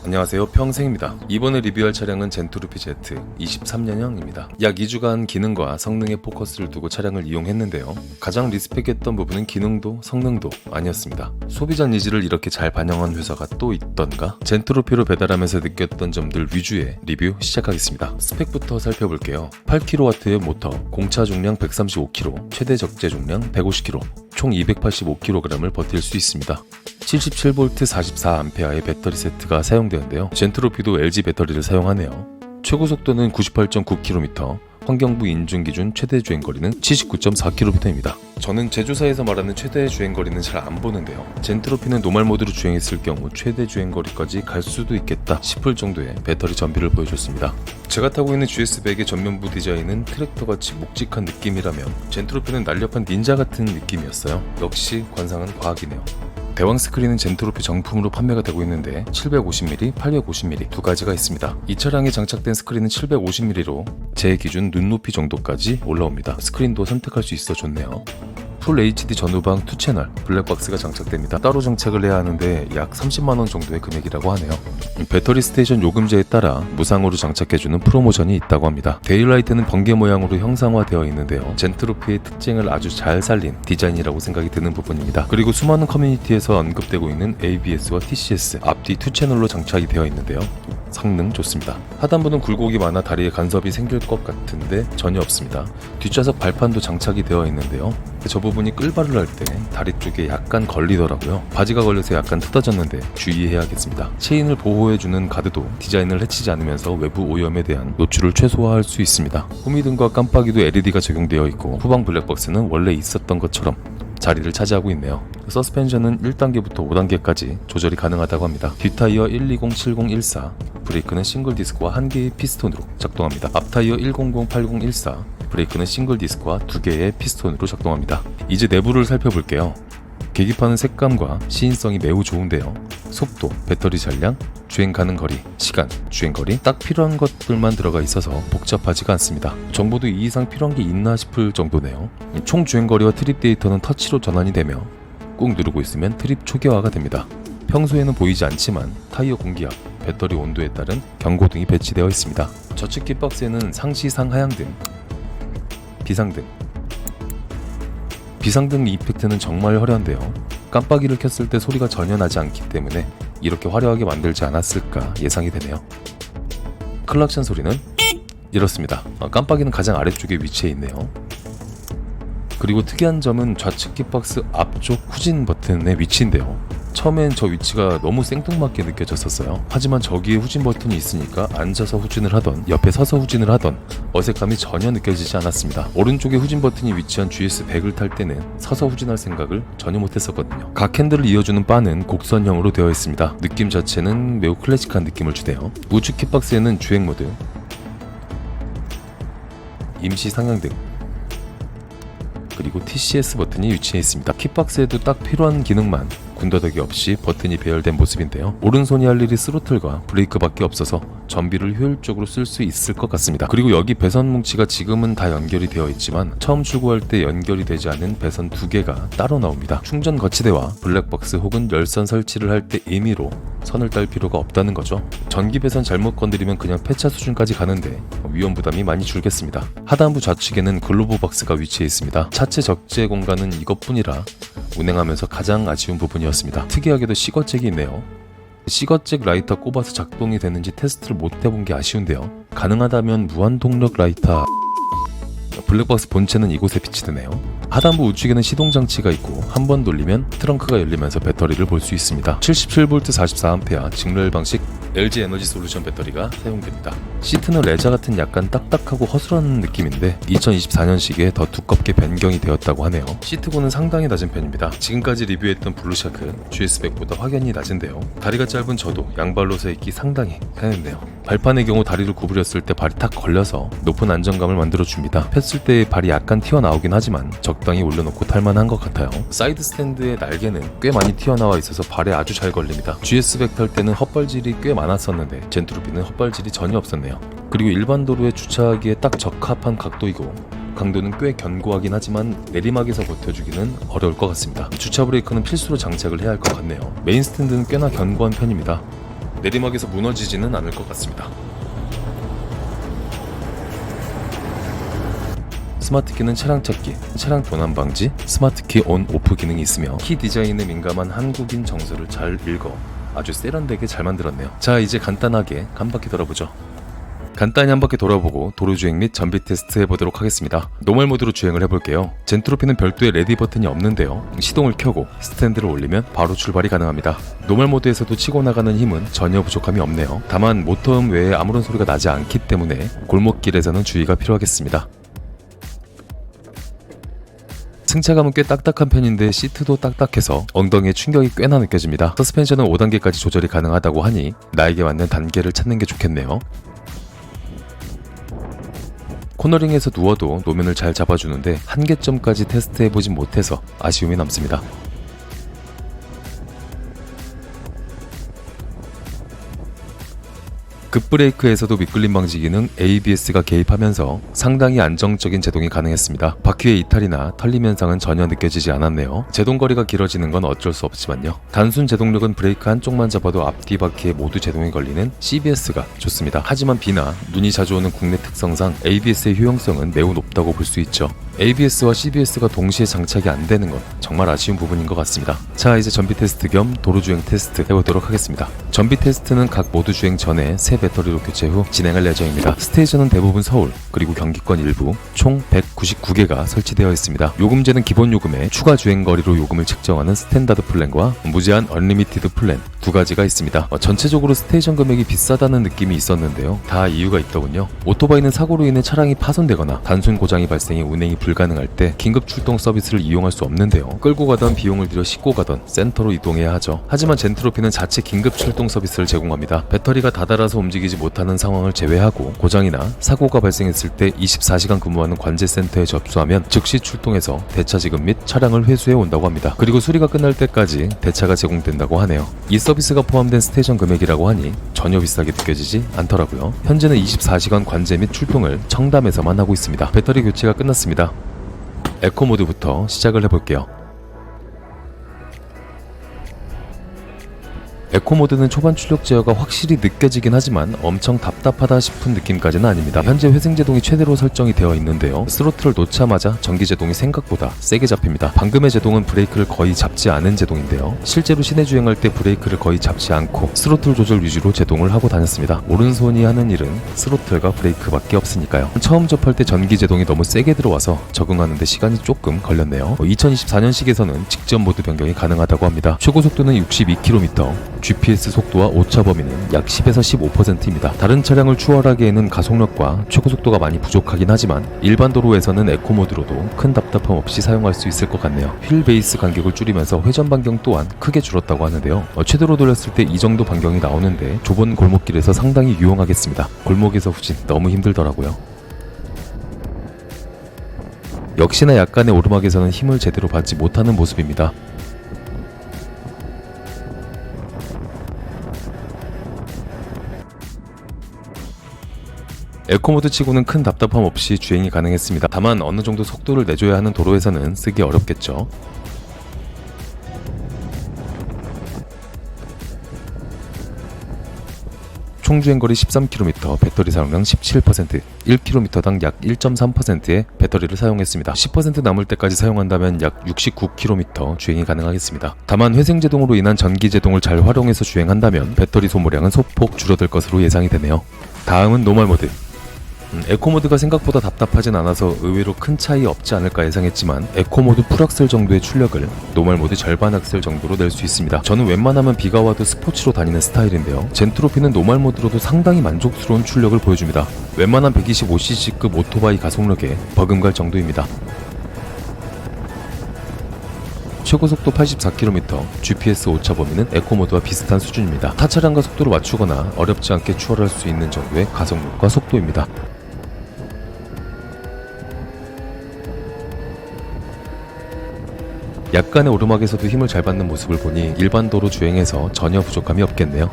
안녕하세요, 평생입니다. 이번에 리뷰할 차량은 젠투루피 Z 23년형입니다. 약 2주간 기능과 성능에 포커스를 두고 차량을 이용했는데요. 가장 리스펙했던 부분은 기능도 성능도 아니었습니다. 소비자 니즈를 이렇게 잘 반영한 회사가 또 있던가? 젠투루피로 배달하면서 느꼈던 점들 위주의 리뷰 시작하겠습니다. 스펙부터 살펴볼게요. 8kW의 모터, 공차 중량 135kg, 최대 적재 중량 150kg, 총 285kg을 버틸 수 있습니다. 77V 44A의 배터리 세트가 사용되는데요. 젠투루피도 LG 배터리를 사용하네요. 최고 속도는 98.9km, 환경부 인증 기준 최대 주행거리는 79.4km입니다. 저는 제조사에서 말하는 최대 주행거리는 잘 안 보는데요. 젠투루피는 노멀 모드로 주행했을 경우 최대 주행거리까지 갈 수도 있겠다 싶을 정도의 배터리 전비를 보여줬습니다. 제가 타고 있는 GS100의 전면부 디자인은 트랙터같이 묵직한 느낌이라면 젠투루피는 날렵한 닌자 같은 느낌이었어요. 역시 관상은 과학이네요. 대왕 스크린은 젠투루피 정품으로 판매가 되고 있는데 750mm, 850mm 두 가지가 있습니다. 이 차량에 장착된 스크린은 750mm로 제 기준 눈높이 정도까지 올라옵니다. 스크린도 선택할 수 있어 좋네요. 풀 HD 전후방 2채널 블랙박스가 장착됩니다. 따로 장착을 해야 하는데 약 30만원 정도의 금액이라고 하네요. 배터리 스테이션 요금제에 따라 무상으로 장착해주는 프로모션이 있다고 합니다. 데일라이트는 번개 모양으로 형상화되어 있는데요. 젠투루피의 특징을 아주 잘 살린 디자인이라고 생각이 드는 부분입니다. 그리고 수많은 커뮤니티에서 언급되고 있는 ABS와 TCS 앞뒤 2채널로 장착이 되어 있는데요. 성능 좋습니다. 하단부는 굴곡이 많아 다리에 간섭이 생길 것 같은데 전혀 없습니다. 뒷좌석 발판도 장착이 되어 있는데요. 저 부분이 끌발을 할 때 다리 쪽에 약간 걸리더라고요. 바지가 걸려서 약간 뜯어졌는데 주의해야겠습니다. 체인을 보호해주는 가드도 디자인을 해치지 않으면서 외부 오염에 대한 노출을 최소화할 수 있습니다. 후미등과 깜빡이도 LED가 적용되어 있고 후방 블랙박스는 원래 있었던 것처럼 자리를 차지하고 있네요. 서스펜션은 1단계부터 5단계까지 조절이 가능하다고 합니다. 뒷타이어 120, 70, 14, 브레이크는 싱글 디스크와 한 개의 피스톤으로 작동합니다. 앞타이어 100, 80, 14, 브레이크는 싱글 디스크와 두 개의 피스톤으로 작동합니다. 이제 내부를 살펴볼게요. 계기판은 색감과 시인성이 매우 좋은데요. 속도, 배터리 잔량, 주행 가능 거리, 시간, 주행거리 딱 필요한 것들만 들어가 있어서 복잡하지가 않습니다. 정보도 이 이상 필요한 게 있나 싶을 정도네요. 총 주행거리와 트립 데이터는 터치로 전환이 되며 꾹 누르고 있으면 트립 초기화가 됩니다. 평소에는 보이지 않지만 타이어 공기압, 배터리 온도에 따른 경고등이 배치되어 있습니다. 좌측 kit박스에는 상시 상하향등, 비상등, 비상등 이펙트는 정말 화려한데요. 깜빡이를 켰을 때 소리가 전혀 나지 않기 때문에 이렇게 화려하게 만들지 않았을까 예상이 되네요. 클락션 소리는 이렇습니다. 깜빡이는 가장 아래쪽에 위치해 있네요. 그리고 특이한 점은 좌측 kit박스 앞쪽 후진 버튼의 위치인데요. 처음엔 저 위치가 너무 생뚱맞게 느껴졌었어요. 하지만 저기에 후진 버튼이 있으니까 앉아서 후진을 하던 옆에 서서 후진을 하던 어색함이 전혀 느껴지지 않았습니다. 오른쪽에 후진 버튼이 위치한 GS100을 탈 때는 서서 후진할 생각을 전혀 못했었거든요. 각 핸들을 이어주는 바는 곡선형으로 되어 있습니다. 느낌 자체는 매우 클래식한 느낌을 주네요. 우측 kit박스에는 주행 모드, 임시 상향등, 그리고 TCS 버튼이 위치해 있습니다. kit박스에도 딱 필요한 기능만 군더더기 없이 버튼이 배열된 모습인데요. 오른손이 할 일이 스로틀과 브레이크밖에 없어서 전비를 효율적으로 쓸 수 있을 것 같습니다. 그리고 여기 배선 뭉치가 지금은 다 연결이 되어 있지만 처음 출고할 때 연결이 되지 않은 배선 두 개가 따로 나옵니다. 충전 거치대와 블랙박스 혹은 열선 설치를 할 때 임의로 선을 딸 필요가 없다는 거죠. 전기 배선 잘못 건드리면 그냥 폐차 수준까지 가는데 위험 부담이 많이 줄겠습니다. 하단부 좌측에는 글로브 박스가 위치해 있습니다. 차체 적재 공간은 이것뿐이라 운행하면서 가장 아쉬운 부분이었습니다. 특이하게도 시거잭이 있네요. 시거잭 라이터 꼽아서 작동이 되는지 테스트를 못 해본 게 아쉬운데요. 가능하다면 무한동력 라이터. 블랙박스 본체는 이곳에 비치되네요. 하단부 우측에는 시동장치가 있고 한 번 돌리면 트렁크가 열리면서 배터리를 볼 수 있습니다. 77V 44A 직렬 방식 LG 에너지 솔루션 배터리가 사용됩니다. 시트는 레자 같은 약간 딱딱하고 허술한 느낌인데 2024년식에 더 두껍게 변경이 되었다고 하네요. 시트고는 상당히 낮은 편입니다. 지금까지 리뷰했던 블루샤크 GS100보다 확연히 낮은데요. 다리가 짧은 저도 양발로 서 있기 상당히 편했네요. 발판의 경우 다리를 구부렸을 때 발이 탁 걸려서 높은 안정감을 만들어줍니다. 폈을 때 발이 약간 튀어나오긴 하지만 적당히 올려놓고 탈만한 것 같아요. 사이드 스탠드의 날개는 꽤 많이 튀어나와 있어서 발에 아주 잘 걸립니다. GS100 탈 때는 헛발질이 꽤 많았었는데 젠투루피는 헛발질이 전혀 없었네요. 그리고 일반 도로에 주차하기에 딱 적합한 각도이고 강도는 꽤 견고하긴 하지만 내리막에서 버텨주기는 어려울 것 같습니다. 주차 브레이크는 필수로 장착을 해야 할 것 같네요. 메인 스탠드는 꽤나 견고한 편입니다. 내리막에서 무너지지는 않을 것 같습니다. 스마트키는 차량 찾기, 차량 도난 방지, 스마트키 온 오프 기능이 있으며 키 디자인에 민감한 한국인 정서를 잘 읽어 아주 세련되게 잘 만들었네요. 자, 이제 간단하게 한 바퀴 돌아보죠. 간단히 한 바퀴 돌아보고 도로주행 및 전비 테스트 해보도록 하겠습니다. 노멀 모드로 주행을 해볼게요. 젠트로피는 별도의 레디 버튼이 없는데요. 시동을 켜고 스탠드를 올리면 바로 출발이 가능합니다. 노멀 모드에서도 치고 나가는 힘은 전혀 부족함이 없네요. 다만 모터음 외에 아무런 소리가 나지 않기 때문에 골목길에서는 주의가 필요하겠습니다. 승차감은 꽤 딱딱한 편인데 시트도 딱딱해서 엉덩이에 충격이 꽤나 느껴집니다. 서스펜션은 5단계까지 조절이 가능하다고 하니 나에게 맞는 단계를 찾는 게 좋겠네요. 코너링에서 누워도 노면을 잘 잡아주는데 한계점까지 테스트해보진 못해서 아쉬움이 남습니다. 급브레이크에서도 미끌림 방지 기능 ABS가 개입하면서 상당히 안정적인 제동이 가능했습니다. 바퀴의 이탈이나 털림 현상은 전혀 느껴지지 않았네요. 제동거리가 길어지는 건 어쩔 수 없지만요. 단순 제동력은 브레이크 한쪽만 잡아도 앞뒤 바퀴에 모두 제동이 걸리는 CBS가 좋습니다. 하지만 비나 눈이 자주 오는 국내 특성상 ABS의 효용성은 매우 높다고 볼 수 있죠. ABS와 CBS가 동시에 장착이 안 되는 건 정말 아쉬운 부분인 것 같습니다. 자, 이제 전비 테스트 겸 도로주행 테스트 해보도록 하겠습니다. 전비 테스트는 각 모드 주행 전에 새 배터리로 교체 후 진행할 예정입니다. 스테이션은 대부분 서울 그리고 경기권 일부 총 199개가 설치되어 있습니다. 요금제는 기본 요금에 추가 주행 거리로 요금을 측정하는 스탠다드 플랜과 무제한 언리미티드 플랜 두 가지가 있습니다. 전체적으로 스테이션 금액이 비싸다는 느낌이 있었는데요. 다 이유가 있더군요. 오토바이는 사고로 인해 차량이 파손되거나 단순 고장이 발생해 운행이 불가능할 때 긴급 출동 서비스를 이용할 수 없는데요. 끌고 가던 비용을 들여 싣고 가던 센터로 이동해야 하죠. 하지만 젠트로피는 자체 긴급 출동 서비스를 제공합니다. 배터리가 닫아라서 움직이지 못하는 상황을 제외하고 고장이나 사고가 발생했을 때 24시간 근무하는 관제센터에 접수하면 즉시 출동해서 대차 지급 및 차량을 회수해 온다고 합니다. 그리고 수리가 끝날 때까지 대차가 제공된다고 하네요. 이 서비스가 포함된 스테이션 금액이라고 하니 전혀 비싸게 느껴지지 않더라고요. 현재는 24시간 관제 및 출동을 청담에서만 하고 있습니다. 배터리 교체가 끝났습니다. 에코 모드부터 시작을 해볼게요. 에코 모드는 초반 출력 제어가 확실히 느껴지긴 하지만 엄청 답답하다 싶은 느낌까지는 아닙니다. 현재 회생제동이 최대로 설정이 되어 있는데요. 스로틀을 놓자마자 전기제동이 생각보다 세게 잡힙니다. 방금의 제동은 브레이크를 거의 잡지 않은 제동인데요. 실제로 시내 주행할 때 브레이크를 거의 잡지 않고 스로틀 조절 위주로 제동을 하고 다녔습니다. 오른손이 하는 일은 스로틀과 브레이크밖에 없으니까요. 처음 접할 때 전기제동이 너무 세게 들어와서 적응하는데 시간이 조금 걸렸네요. 2024년식에서는 직전 모드 변경이 가능하다고 합니다. 최고 속도는 62km, GPS 속도와 오차 범위는 약 10에서 15%입니다. 다른 차량을 추월하기에는 가속력과 최고속도가 많이 부족하긴 하지만 일반 도로에서는 에코 모드로도 큰 답답함 없이 사용할 수 있을 것 같네요. 휠 베이스 간격을 줄이면서 회전 반경 또한 크게 줄었다고 하는데요. 최대로 돌렸을 때 이 정도 반경이 나오는데 좁은 골목길에서 상당히 유용하겠습니다. 골목에서 후진 너무 힘들더라고요. 역시나 약간의 오르막에서는 힘을 제대로 받지 못하는 모습입니다. 에코모드 치고는 큰 답답함 없이 주행이 가능했습니다. 다만 어느 정도 속도를 내줘야 하는 도로에서는 쓰기 어렵겠죠. 총 주행거리 13km, 배터리 사용량 17%, 1km당 약 1.3%의 배터리를 사용했습니다. 10% 남을 때까지 사용한다면 약 69km 주행이 가능하겠습니다. 다만 회생제동으로 인한 전기제동을 잘 활용해서 주행한다면 배터리 소모량은 소폭 줄어들 것으로 예상이 되네요. 다음은 노멀 모드. 에코모드가 생각보다 답답하진 않아서 의외로 큰 차이 없지 않을까 예상했지만 에코모드 풀악셀 정도의 출력을 노멀모드 절반 악셀 정도로 낼 수 있습니다. 저는 웬만하면 비가 와도 스포츠로 다니는 스타일인데요. 젠트로피는 노멀모드로도 상당히 만족스러운 출력을 보여줍니다. 웬만한 125cc급 오토바이 가속력에 버금갈 정도입니다. 최고속도 84km, GPS 오차 범위는 에코모드와 비슷한 수준입니다. 타 차량과 속도를 맞추거나 어렵지 않게 추월할 수 있는 정도의 가속력과 속도입니다. 약간의 오르막에서도 힘을 잘 받는 모습을 보니 일반 도로 주행에서 전혀 부족함이 없겠네요.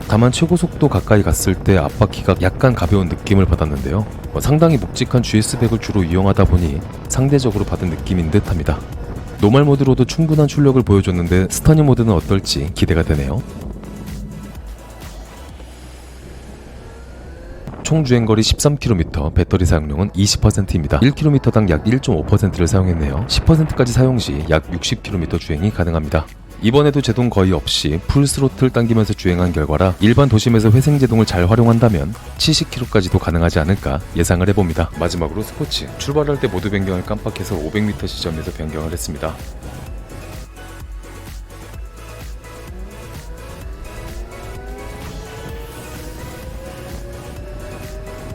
다만 최고속도 가까이 갔을 때 앞바퀴가 약간 가벼운 느낌을 받았는데요. 상당히 묵직한 GS백을 주로 이용하다 보니 상대적으로 받은 느낌인 듯 합니다. 노멀 모드로도 충분한 출력을 보여줬는데 스터니 모드는 어떨지 기대가 되네요. 총 주행거리 13km, 배터리 사용량은 20%입니다. 1km당 약 1.5%를 사용했네요. 10%까지 사용 시 약 60km 주행이 가능합니다. 이번에도 제동 거의 없이 풀 스로틀 당기면서 주행한 결과라 일반 도심에서 회생 제동을 잘 활용한다면 70km까지도 가능하지 않을까 예상을 해봅니다. 마지막으로 스포츠. 출발할 때 모드 변경을 깜빡해서 500m 지점에서 변경을 했습니다.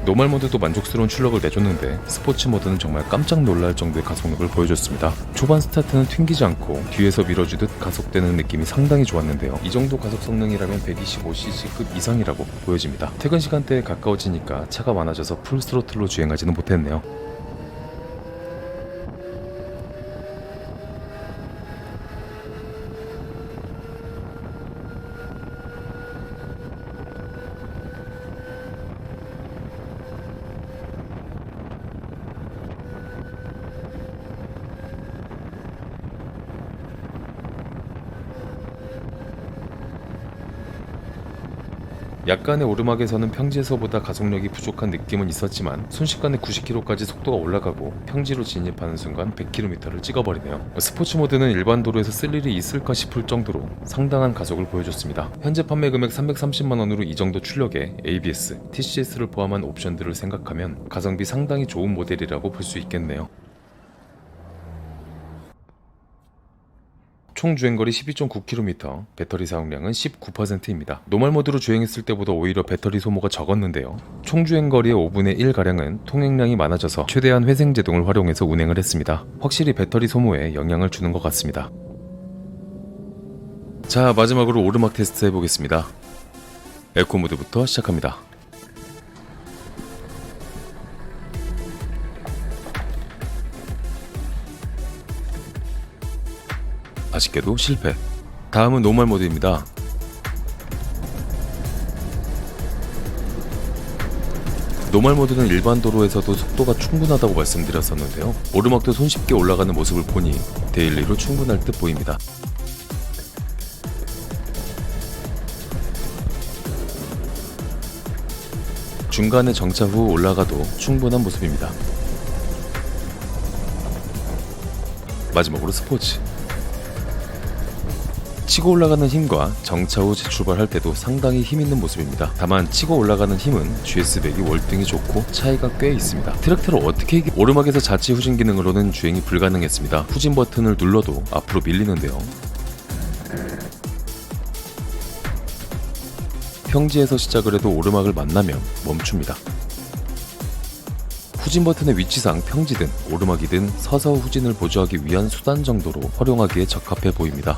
노멀 모드도 만족스러운 출력을 내줬는데 스포츠 모드는 정말 깜짝 놀랄 정도의 가속력을 보여줬습니다. 초반 스타트는 튕기지 않고 뒤에서 밀어주듯 가속되는 느낌이 상당히 좋았는데요. 이 정도 가속 성능이라면 125cc급 이상이라고 보여집니다. 퇴근 시간대에 가까워지니까 차가 많아져서 풀 스로틀로 주행하지는 못했네요. 약간의 오르막에서는 평지에서보다 가속력이 부족한 느낌은 있었지만 순식간에 90km까지 속도가 올라가고 평지로 진입하는 순간 100km를 찍어버리네요. 스포츠 모드는 일반 도로에서 쓸 일이 있을까 싶을 정도로 상당한 가속을 보여줬습니다. 현재 판매 금액 330만원으로 이 정도 출력에 ABS, TCS를 포함한 옵션들을 생각하면 가성비 상당히 좋은 모델이라고 볼 수 있겠네요. 총 주행거리 12.9km, 배터리 사용량은 19%입니다. 노멀 모드로 주행했을 때보다 오히려 배터리 소모가 적었는데요. 총 주행거리의 5분의 1가량은 통행량이 많아져서 최대한 회생 제동을 활용해서 운행을 했습니다. 확실히 배터리 소모에 영향을 주는 것 같습니다. 자, 마지막으로 오르막 테스트 해보겠습니다. 에코 모드부터 시작합니다. 아쉽게도 실패. 다음은 노멀 모드입니다. 노멀 모드는 일반 도로에서도 속도가 충분하다고 말씀드렸었는데요. 오르막도 손쉽게 올라가는 모습을 보니 데일리로 충분할 듯 보입니다. 중간에 정차 후 올라가도 충분한 모습입니다. 마지막으로 스포츠. 치고 올라가는 힘과 정차 후 재출발할 때도 상당히 힘있는 모습입니다. 다만 치고 올라가는 힘은 GS백이 월등히 좋고 차이가 꽤 있습니다. 트랙터를 어떻게 이기... 오르막에서 자치 후진 기능으로는 주행이 불가능했습니다. 후진 버튼을 눌러도 앞으로 밀리는데요. 평지에서 시작을 해도 오르막을 만나면 멈춥니다. 후진 버튼의 위치상 평지든 오르막이든 서서 후진을 보조하기 위한 수단 정도로 활용하기에 적합해 보입니다.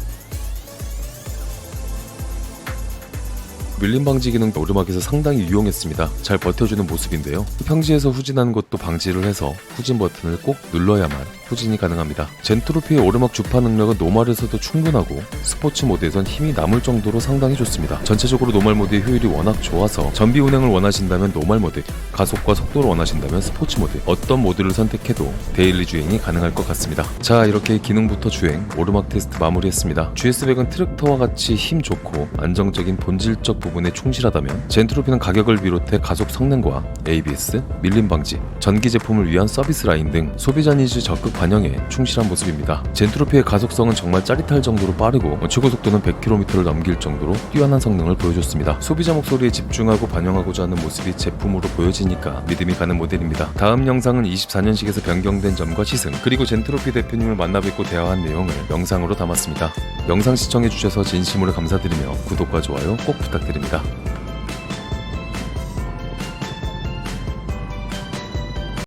밀림 방지 기능 오르막에서 상당히 유용했습니다. 잘 버텨주는 모습인데요. 평지에서 후진하는 것도 방지를 해서 후진 버튼을 꼭 눌러야만 후진이 가능합니다. 젠트로피의 오르막 주파 능력은 노멀에서도 충분하고 스포츠 모드에선 힘이 남을 정도로 상당히 좋습니다. 전체적으로 노멀 모드의 효율이 워낙 좋아서 전비 운행을 원하신다면 노멀 모드, 가속과 속도를 원하신다면 스포츠 모드, 어떤 모드를 선택해도 데일리 주행이 가능할 것 같습니다. 자, 이렇게 기능부터 주행, 오르막 테스트 마무리했습니다. GS백은 트랙터와 같이 힘 좋고 안정적인 본질적 부분에 충실하다면 젠트로피는 가격을 비롯해 가속 성능과 ABS, 밀림 방지, 전기 제품을 위한 서비스 라인 등 소비자 니즈 적극 반영에 충실한 모습입니다. 젠트로피의 가속성은 정말 짜릿할 정도로 빠르고 최고 속도는 100km를 넘길 정도로 뛰어난 성능을 보여줬습니다. 소비자 목소리에 집중하고 반영하고자 하는 모습이 제품으로 보여지니까 믿음이 가는 모델입니다. 다음 영상은 24년식에서 변경된 점과 시승, 그리고 젠트로피 대표님을 만나뵙고 대화한 내용을 영상으로 담았습니다. 영상 시청해주셔서 진심으로 감사드리며 구독과 좋아요 꼭 부탁드립니다.